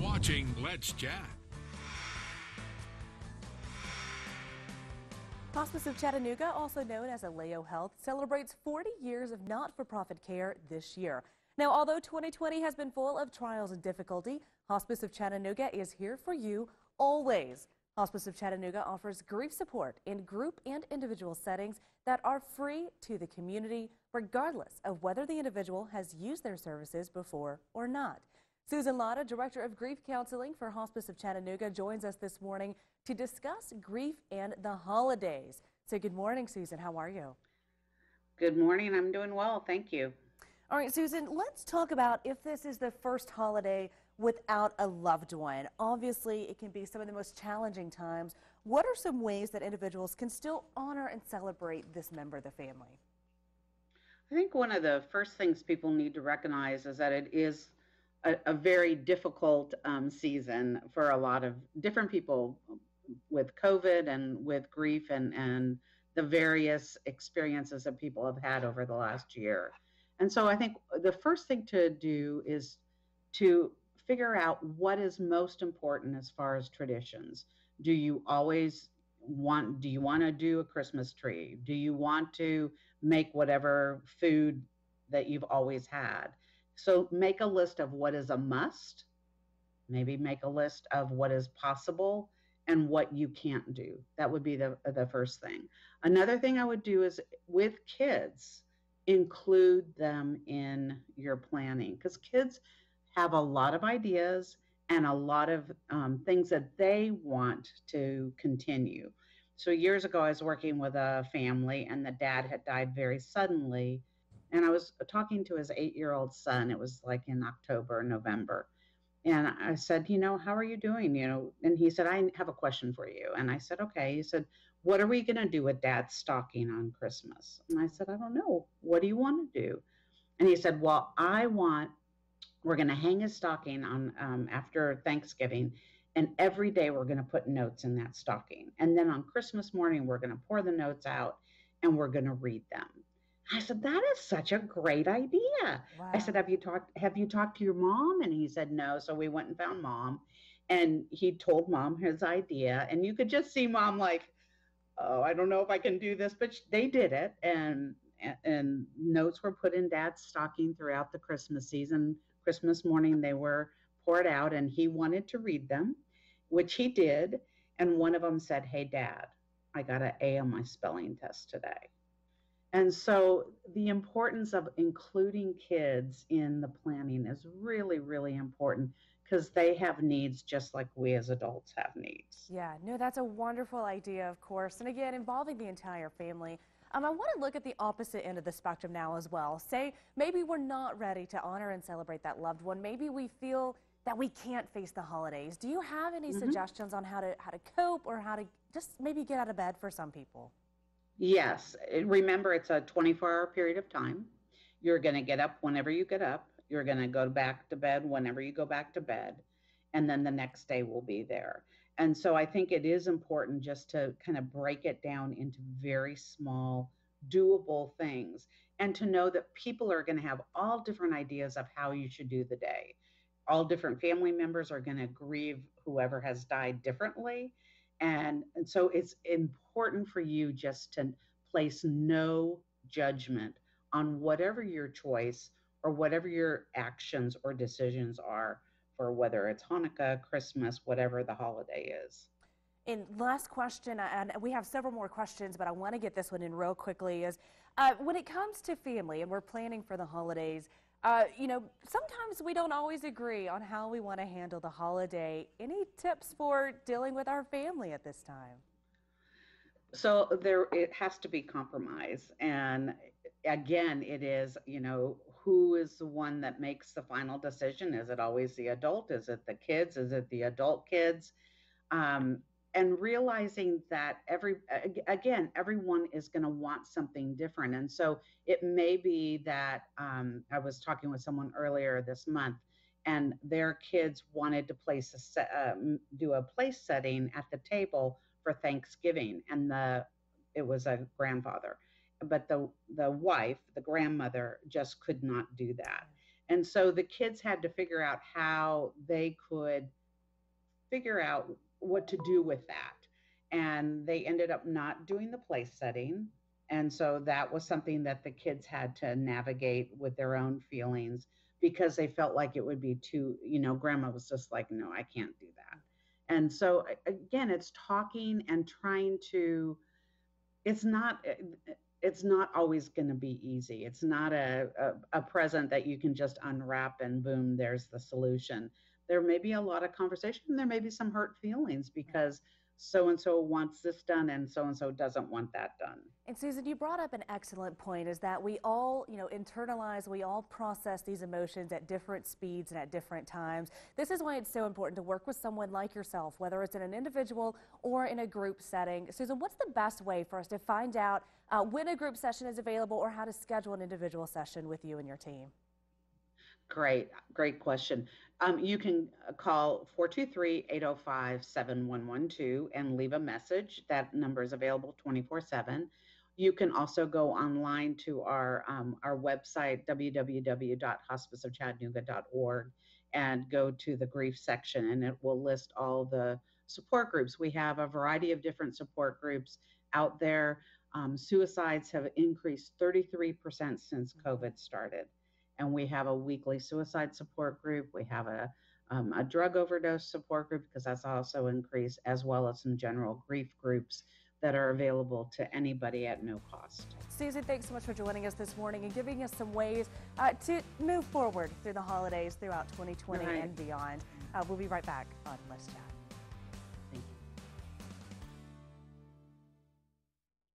watching Let's Chat. Hospice of Chattanooga, also known as Alleo Health, celebrates 40 years of not-for-profit care this year. Now, although 2020 has been full of trials and difficulty, Hospice of Chattanooga is here for you always. Hospice of Chattanooga offers grief support in group and individual settings that are free to the community, regardless of whether the individual has used their services before or not. Susan Latta, Director of Grief Counseling for Hospice of Chattanooga, joins us this morning to discuss grief and the holidays. So good morning, Susan. How are you? Good morning. I'm doing well. Thank you. All right, Susan, let's talk about if this is the first holiday without a loved one. Obviously, it can be some of the most challenging times. What are some ways that individuals can still honor and celebrate this member of the family? I think one of the first things people need to recognize is that it is a very difficult season for a lot of different people with COVID and with grief and the various experiences that people have had over the last year. And so I think the first thing to do is to figure out what is most important as far as traditions. Do you want to do a Christmas tree? Do you want to make whatever food that you've always had? So make a list of what is a must, maybe make a list of what is possible and what you can't do. That would be the first thing. Another thing I would do is with kids, include them in your planning, because kids have a lot of ideas and a lot of things that they want to continue. So years ago, I was working with a family and the dad had died very suddenly. And I was talking to his 8-year-old son. It was like in October, November. And I said, how are you doing? And he said, I have a question for you. And I said, okay. He said, what are we going to do with Dad's stocking on Christmas? And I said, I don't know. What do you want to do? And he said, well, we're going to hang his stocking on after Thanksgiving. And every day we're going to put notes in that stocking. And then on Christmas morning, we're going to pour the notes out and we're going to read them. I said, that is such a great idea. Wow. I said, have you talked to your mom? And he said, no. So we went and found Mom and he told Mom his idea. And you could just see Mom like, oh, I don't know if I can do this, but they did it. And notes were put in Dad's stocking throughout the Christmas season. Christmas morning, they were poured out and he wanted to read them, which he did. And one of them said, hey, Dad, I got an A on my spelling test today. And so the importance of including kids in the planning is really, really important because they have needs just like we as adults have needs. Yeah, no, that's a wonderful idea, of course. And again, involving the entire family. I want to look at the opposite end of the spectrum now as well. Say maybe we're not ready to honor and celebrate that loved one. Maybe we feel that we can't face the holidays. Do you have any suggestions on how to cope or how to just maybe get out of bed for some people? Yes. Remember, it's a 24-hour period of time. You're going to get up whenever you get up. You're going to go back to bed whenever you go back to bed. And then the next day will be there. And so I think it is important just to kind of break it down into very small, doable things and to know that people are going to have all different ideas of how you should do the day. All different family members are going to grieve whoever has died differently. And so it's important for you just to place no judgment on whatever your choice or whatever your actions or decisions are for whether it's Hanukkah, Christmas, whatever the holiday is. And last question, and we have several more questions, but I want to get this one in real quickly, is when it comes to family and we're planning for the holidays, sometimes we don't always agree on how we want to handle the holiday. Any tips for dealing with our family at this time? So it has to be compromise. And again, it is, who is the one that makes the final decision? Is it always the adult? Is it the kids? Is it the adult kids? And realizing that everyone is going to want something different. And so it may be that I was talking with someone earlier this month and their kids wanted to do a place setting at the table for Thanksgiving. And it was a grandfather, but the wife, the grandmother, just could not do that. And so the kids had to figure out how they could figure out what to do with that. And they ended up not doing the place setting. And so that was something that the kids had to navigate with their own feelings because they felt like it would be too, grandma was just like, no, I can't do that. And so again, it's talking and trying to, it's not, it's not always going to be easy. It's not a present that you can just unwrap and boom, there's the solution. There may be a lot of conversation. There may be some hurt feelings because so and so wants this done and so doesn't want that done. And Susan, you brought up an excellent point, is that we all, internalize, we all process these emotions at different speeds and at different times. This is why it's so important to work with someone like yourself, whether it's in an individual or in a group setting. Susan, what's the best way for us to find out when a group session is available or how to schedule an individual session with you and your team? Great question. You can call 423-805-7112 and leave a message. That number is available 24/7. You can also go online to our website, www.hospiceofchattanooga.org, and go to the grief section, and it will list all the support groups. We have a variety of different support groups out there. Suicides have increased 33% since COVID started. And we have a weekly suicide support group. We have a drug overdose support group because that's also increased, as well as some general grief groups that are available to anybody at no cost. Susan, thanks so much for joining us this morning and giving us some ways to move forward through the holidays throughout 2020 and beyond. We'll be right back on Let's Chat.